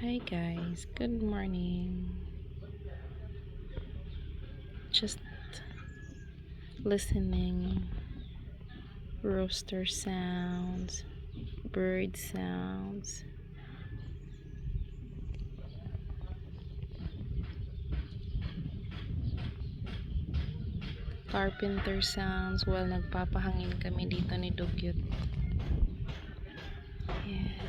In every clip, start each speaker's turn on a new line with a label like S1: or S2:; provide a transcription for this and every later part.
S1: Hi guys, good morning. Just listening rooster sounds, bird sounds. Carpenter sounds while nagpapahangin kami dito ni Dugyot. Yan.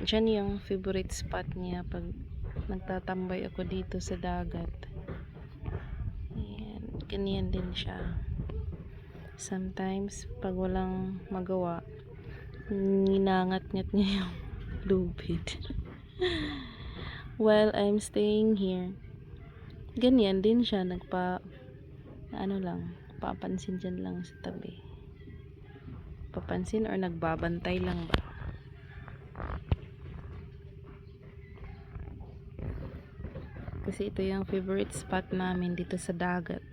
S1: Diyan yung favorite spot niya pag nagtatambay ako dito sa dagat. Yan. Ganyan din siya. Sometimes pag walang magawa, ninangat-ngat niya yung lubid. While I'm staying here, ganyan din siya, papansin dyan lang sa tabi. Papansin or nagbabantay lang ba? Kasi ito yung favorite spot namin dito sa dagat.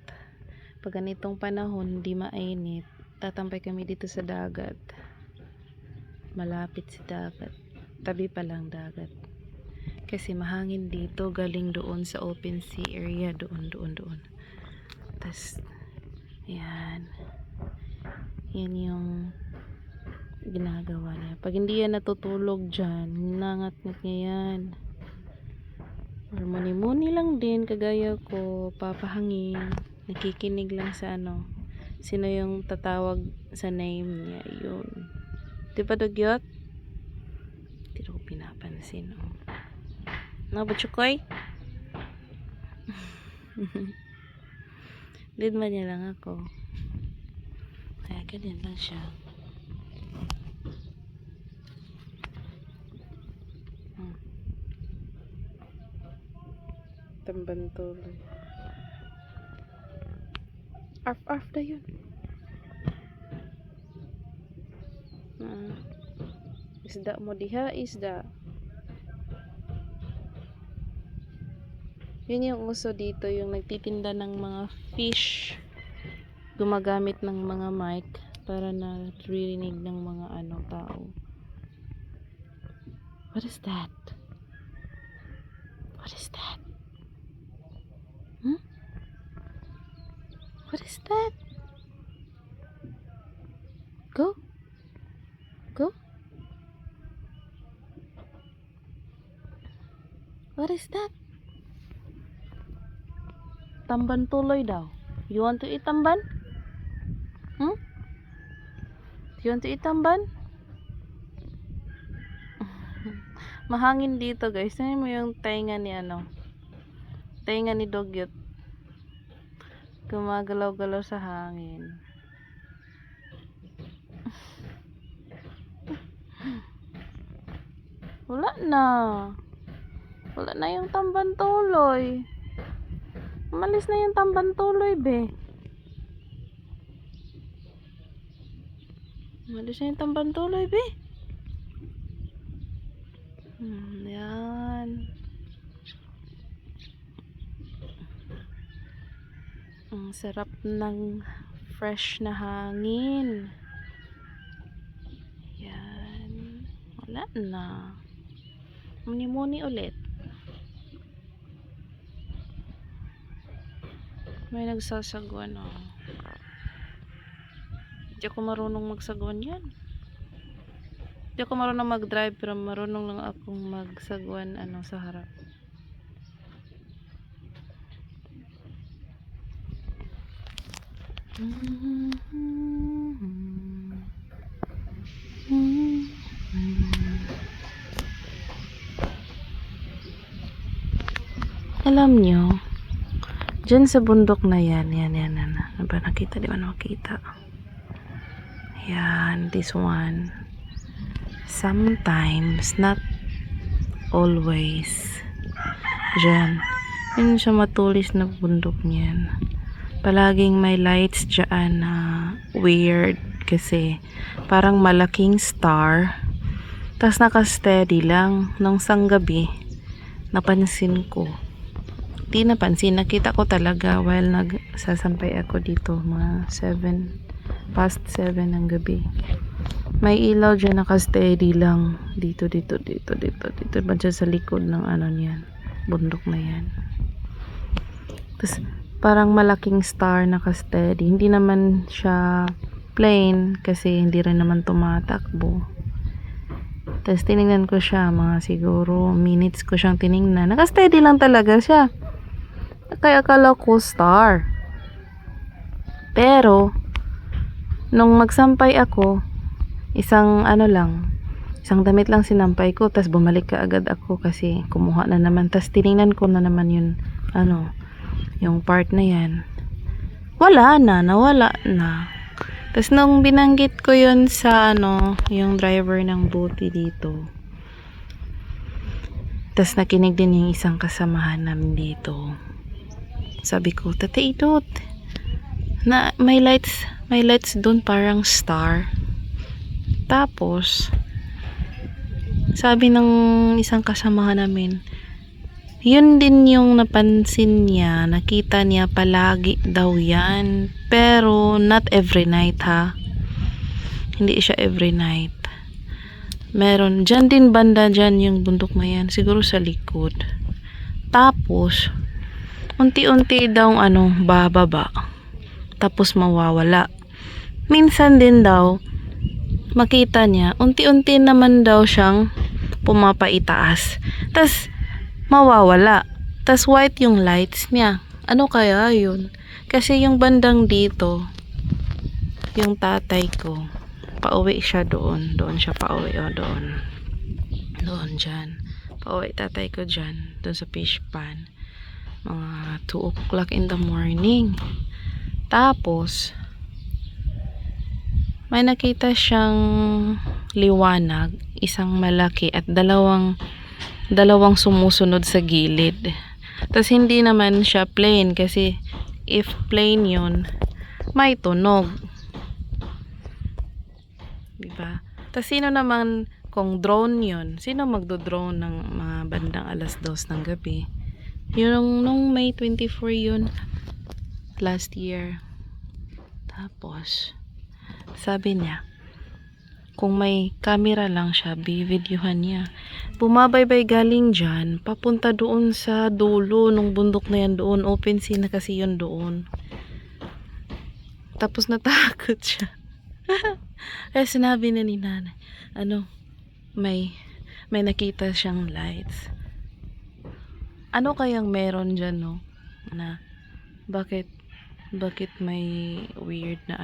S1: Pag ganitong panahon, hindi mainit, tatampay kami dito sa dagat. Malapit sa dagat. Tabi pa lang dagat. Kasi mahangin dito, galing doon sa open sea area, doon. Tas, yan. Yan yung ginagawa niya. Pag hindi yan natutulog dyan, nangat-ngat niya yan. Or muni-muni lang din, kagaya ko, papahangin. Nakikinig lang sa sino yung tatawag sa name niya, yun. Diba Dugyot? Hindi ko pinapansin, oh. No, Butchukoy? Lead man niya lang ako. Kaya ganyan lang siya. Tambantuloy. Arf na yun. Isda mo diha, isda. Yun yung uso dito, yung nagtitinda ng mga fish. Gumagamit ng mga mic para naririnig ng mga tao. What is that? What is that? What is that? Go. What is that? Tamban tuloy daw. You want to eat tamban? You want to eat tamban? Mahangin dito guys. Tingnan mo yung tainga ni tainga ni Dugyot. Gumagalaw-galaw sa hangin. Wala na yung tamban tuloy. Umalis na yung tamban tuloy, be. Umalis na yung tamban tuloy, be. Yan. Ang sarap ng fresh na hangin. Yan. Wala na. Muni-muni ulit. May nagsasagwan, oh. Hindi ako marunong magsagwan yan. Hindi ako marunong mag-drive, pero marunong lang akong magsagwan sa harap. Alam nyo, dyan sa bundok na yan. Ano ba nakita? Di ba nakita? Yan, this one. Sometimes, not always. Dyan. Yun siya matulis na bundok niyan. Palaging may lights dyan na weird. Kasi parang malaking star. Tapos naka-steady lang. Nung sanggabi, napansin ko. Di napansin, nakita ko talaga while nagsasampay ako dito, mga 7 past 7 ng gabi. May ilaw dyan, naka-steady lang. Dito. Ba dyan sa likod ng ano niyan. Bundok na yan. Tapos, parang malaking star naka-steady. Hindi naman siya plain kasi hindi rin naman tumatakbo. Tapos, tinignan ko siya. Mga siguro minutes ko siyang tinignan. Naka-steady lang talaga siya. Kaya akala ko star. Pero, nung magsampay ako, isang damit lang sinampay ko, tas bumalik ka agad ako kasi kumuha na naman, tas tiningnan ko na naman yun, yung part na yan, nawala na. Tas nung binanggit ko yun sa yung driver ng buti dito, tas nakinig din yung isang kasamahan namin dito. Sabi ko, Tate Idot, na may lights doon parang star. Tapos, sabi ng isang kasamahan namin, yun din yung napansin niya, nakita niya palagi daw yan. Pero, not every night ha. Hindi siya every night. Meron, dyan din banda dyan yung bundok na yan. Siguro sa likod. Tapos, unti-unti daw bababa. Tapos mawawala. Minsan din daw, makita niya, unti-unti naman daw siyang pumapaitaas. Tas, mawawala. Tas, white yung lights niya. Ano kaya yun? Kasi yung bandang dito, yung tatay ko, pauwi siya doon. Doon siya pauwi. Doon. Doon dyan. Pauwi tatay ko dyan. Doon sa fish pan. Mga 2 o'clock in the morning. Tapos, may nakita siyang liwanag, isang malaki at dalawang sumusunod sa gilid. Tapos hindi naman siya plain kasi if plain yun, may tunog. Diba? Tapos sino naman kung drone yun, sino magdo-drone ng mga bandang 2:00 ng gabi? Yung nung May 24 yun, last year. Tapos, sabi niya, kung may camera lang siya, bivideohan niya. Bumabaybay galing dyan, papunta doon sa dulo nung bundok na yan doon. Open sea na kasi yun doon. Tapos natakot siya. Kaya sinabi na ni nanay, may nakita siyang lights. Ano kayang meron dyan, no? Na, bakit may weird na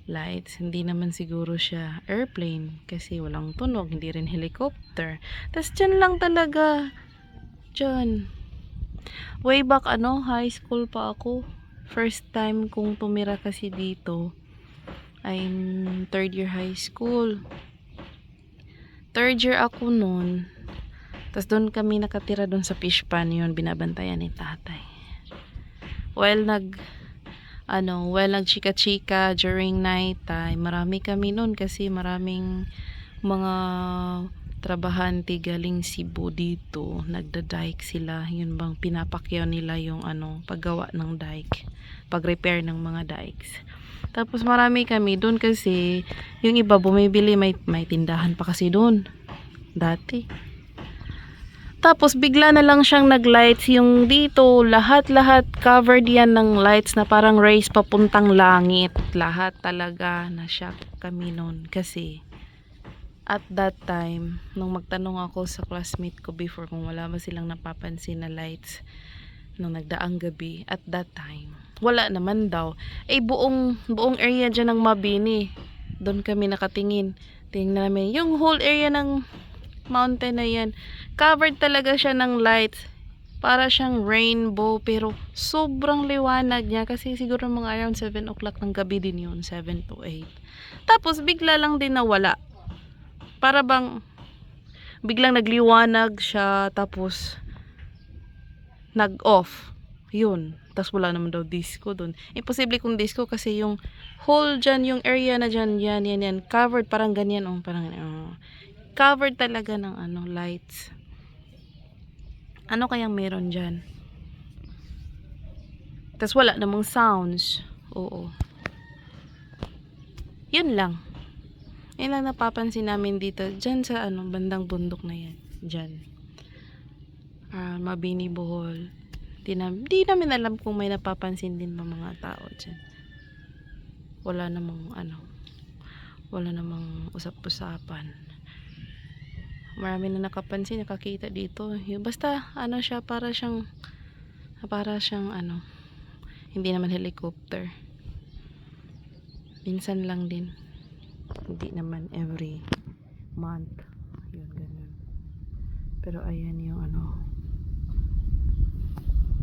S1: lights? Hindi naman siguro siya airplane kasi walang tunog, hindi rin helicopter. Tas dyan lang talaga, dyan. Way back high school pa ako, first time kong tumira kasi dito. I'm 3rd year high school. 3rd year ako noon. Tas doon kami nakatira doon sa fish pan, yun binabantayan ni tatay. While nagchika-chika during night time, marami kami noon kasi maraming mga trabahante galing Cebu dito, nagda-dike sila. Yun bang pinapakyaw nila yung paggawa ng dike, pag-repair ng mga dikes. Tapos marami kami doon kasi yung iba bumibili, may tindahan pa kasi doon dati. Tapos bigla na lang siyang nag-lights yung dito, lahat covered yan ng lights na parang rays papuntang langit. Lahat talaga, na-shock kami noon kasi at that time, nung magtanong ako sa classmate ko before kung wala ba silang napapansin na lights nung nagdaang gabi, at that time, wala naman daw. Buong area dyan ng Mabini, doon kami nakatingin. Tingnan namin, yung whole area ng mountain na yan, covered talaga siya ng lights. Para siyang rainbow, pero sobrang liwanag niya kasi siguro mga around 7 o'clock ng gabi din yun, 7 to 8. Tapos bigla lang din nawala. Para bang biglang nagliwanag siya, tapos nag-off. Yun. Tapos wala naman daw disco doon. Imposible kung disco kasi yung whole dyan, yung area na dyan, yan, covered, parang ganyan, parang ganyan. Covered talaga ng lights. Ano kayang meron dyan? Tapos wala namang sounds. Oo. Yun lang. Yan lang napapansin namin dito. Dyan sa bandang bundok na yan. Dyan. Mabini Bohol. Di namin alam kung may napapansin din mga tao dyan. Wala namang usap-usapan. Marami na nakakita dito. Basta siya, para siyang hindi naman helicopter. Minsan lang din. Hindi naman every month. Yun, ganun. Pero ayan yung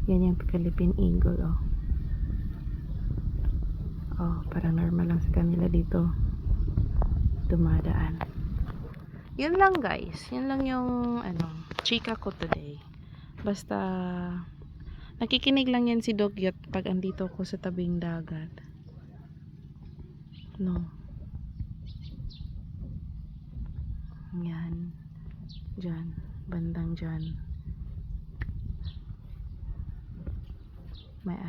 S1: yan yung Philippine Eagle, oh. Oh, parang normal lang sa kanila dito dumadaan. Yun lang, guys. Yun lang yung chika ko today. Basta nakikinig lang yan si Dugyot pag andito ko sa tabing dagat. No. Yan. Diyan. Bandang dyan. May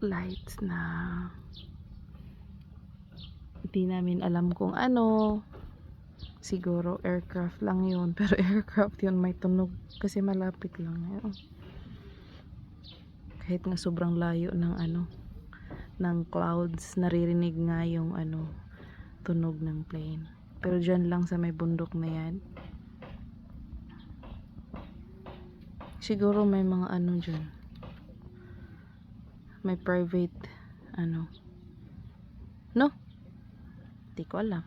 S1: lights na hindi namin alam kung siguro aircraft lang yun, pero aircraft yun may tunog kasi malapit lang yun. Kahit nga sobrang layo ng clouds, naririnig nga yung tunog ng plane. Pero dyan lang sa may bundok na yan, siguro may mga dyan, may private no? Di ko alam.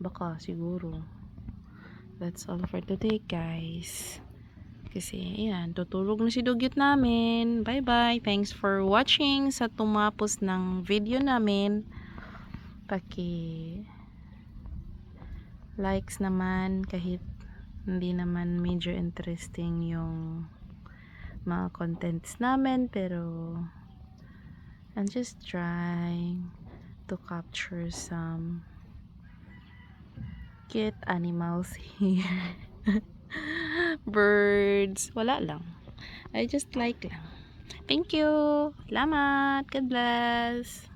S1: Baka, siguro. That's all for today, guys. Kasi, ayan, tutulog na si Dugyot namin. Bye-bye. Thanks for watching sa tumapos ng video namin. Likes naman, kahit hindi naman major interesting yung mga contents namin, pero I'm just trying to capture some cute animals here. Birds, wala lang. I just like lang. Thank you. Salamat. God bless.